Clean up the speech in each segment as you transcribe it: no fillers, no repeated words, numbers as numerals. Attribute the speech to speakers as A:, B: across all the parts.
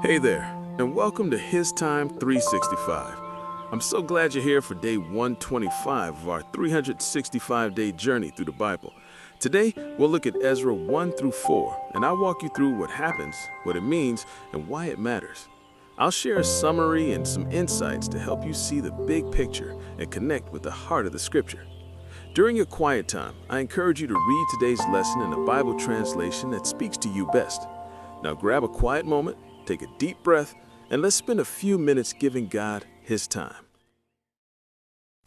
A: Hey there, and welcome to HisTime365. I'm so glad you're here for day 125 of our 365-day journey through the Bible. Today, we'll look at Ezra 1 through 4, and I'll walk you through what happens, what it means, and why it matters. I'll share a summary and some insights to help you see the big picture and connect with the heart of the Scripture. During your quiet time, I encourage you to read today's lesson in a Bible translation that speaks to you best. Now grab a quiet moment, take a deep breath, and let's spend a few minutes giving God His time.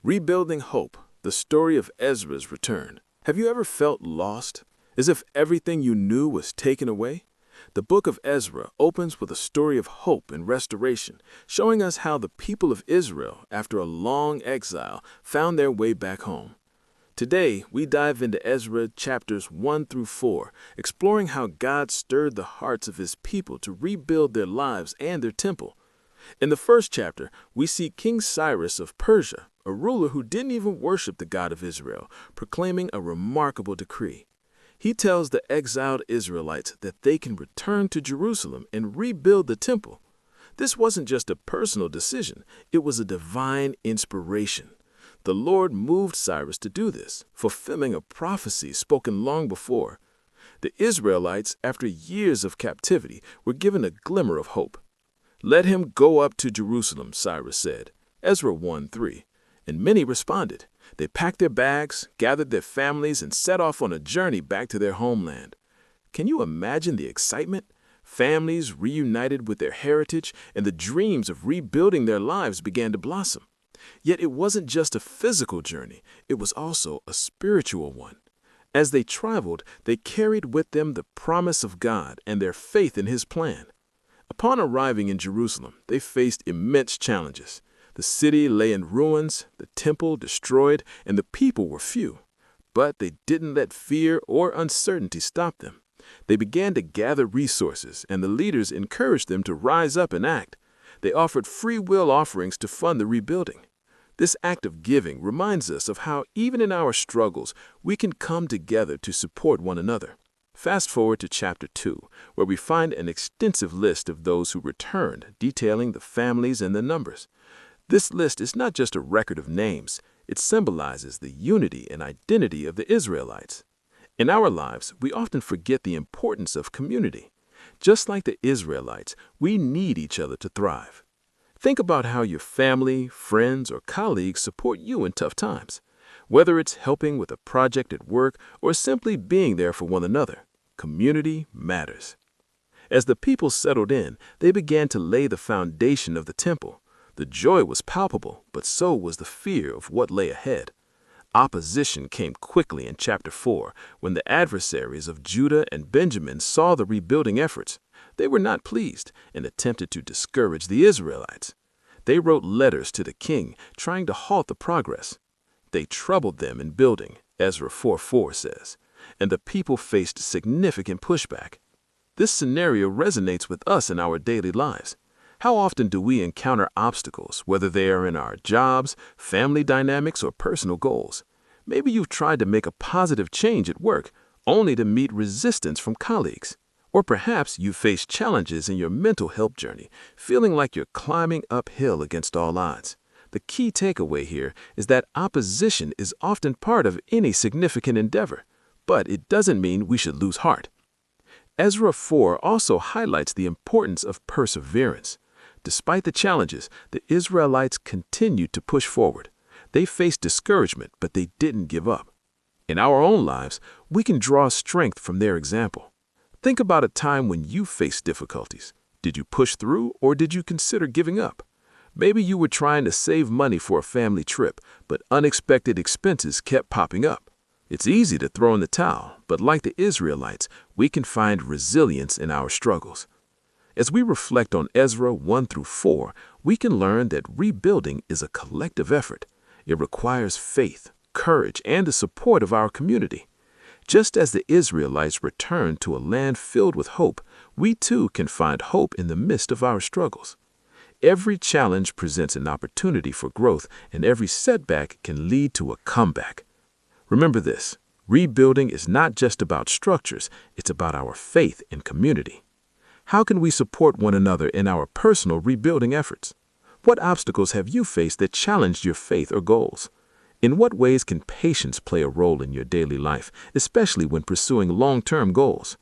A: Rebuilding Hope, the story of Ezra's return. Have you ever felt lost, as if everything you knew was taken away? The book of Ezra opens with a story of hope and restoration, showing us how the people of Israel, after a long exile, found their way back home. Today, we dive into Ezra chapters 1 through 4, exploring how God stirred the hearts of His people to rebuild their lives and their temple. In the first chapter, we see King Cyrus of Persia, a ruler who didn't even worship the God of Israel, proclaiming a remarkable decree. He tells the exiled Israelites that they can return to Jerusalem and rebuild the temple. This wasn't just a personal decision, it was a divine inspiration. The Lord moved Cyrus to do this, fulfilling a prophecy spoken long before. The Israelites, after years of captivity, were given a glimmer of hope. "Let him go up to Jerusalem," Cyrus said, Ezra 1:3. And many responded. They packed their bags, gathered their families, and set off on a journey back to their homeland. Can you imagine the excitement? Families reunited with their heritage, and the dreams of rebuilding their lives began to blossom. Yet it wasn't just a physical journey, it was also a spiritual one. As they traveled, they carried with them the promise of God and their faith in His plan. Upon arriving in Jerusalem, they faced immense challenges. The city lay in ruins, the temple destroyed, and the people were few. But they didn't let fear or uncertainty stop them. They began to gather resources, and the leaders encouraged them to rise up and act. They offered free will offerings to fund the rebuilding. This act of giving reminds us of how, even in our struggles, we can come together to support one another. Fast forward to chapter 2, where we find an extensive list of those who returned, detailing the families and the numbers. This list is not just a record of names, it symbolizes the unity and identity of the Israelites. In our lives, we often forget the importance of community. Just like the Israelites, we need each other to thrive. Think about how your family, friends, or colleagues support you in tough times. Whether it's helping with a project at work or simply being there for one another, community matters. As the people settled in, they began to lay the foundation of the temple. The joy was palpable, but so was the fear of what lay ahead. Opposition came quickly in chapter 4 when the adversaries of Judah and Benjamin saw the rebuilding efforts. They were not pleased and attempted to discourage the Israelites. They wrote letters to the king trying to halt the progress. They troubled them in building, Ezra 4:4 says, and the people faced significant pushback. This scenario resonates with us in our daily lives. How often do we encounter obstacles, whether they are in our jobs, family dynamics, or personal goals? Maybe you've tried to make a positive change at work, only to meet resistance from colleagues. Or perhaps you face challenges in your mental health journey, feeling like you're climbing uphill against all odds. The key takeaway here is that opposition is often part of any significant endeavor, but it doesn't mean we should lose heart. Ezra 4 also highlights the importance of perseverance. Despite the challenges, the Israelites continued to push forward. They faced discouragement, but they didn't give up. In our own lives, we can draw strength from their example. Think about a time when you faced difficulties. Did you push through, or did you consider giving up? Maybe you were trying to save money for a family trip, but unexpected expenses kept popping up. It's easy to throw in the towel, but like the Israelites, we can find resilience in our struggles. As we reflect on Ezra 1 through 4, we can learn that rebuilding is a collective effort. It requires faith, courage, and the support of our community. Just as the Israelites returned to a land filled with hope, we too can find hope in the midst of our struggles. Every challenge presents an opportunity for growth, and every setback can lead to a comeback. Remember this, rebuilding is not just about structures, it's about our faith in community. How can we support one another in our personal rebuilding efforts? What obstacles have you faced that challenged your faith or goals? In what ways can patience play a role in your daily life, especially when pursuing long-term goals?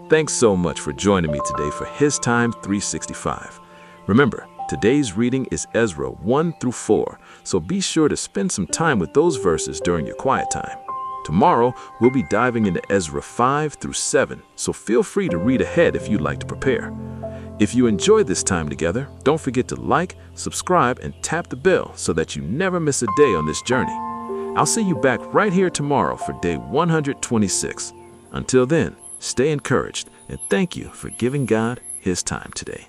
A: Thanks so much for joining me today for HisTime365. Remember, today's reading is Ezra 1 through 4, so be sure to spend some time with those verses during your quiet time. Tomorrow, we'll be diving into Ezra 5 through 7, so feel free to read ahead if you'd like to prepare. If you enjoyed this time together, don't forget to like, subscribe, and tap the bell so that you never miss a day on this journey. I'll see you back right here tomorrow for day 126. Until then, stay encouraged, and thank you for giving God His time today.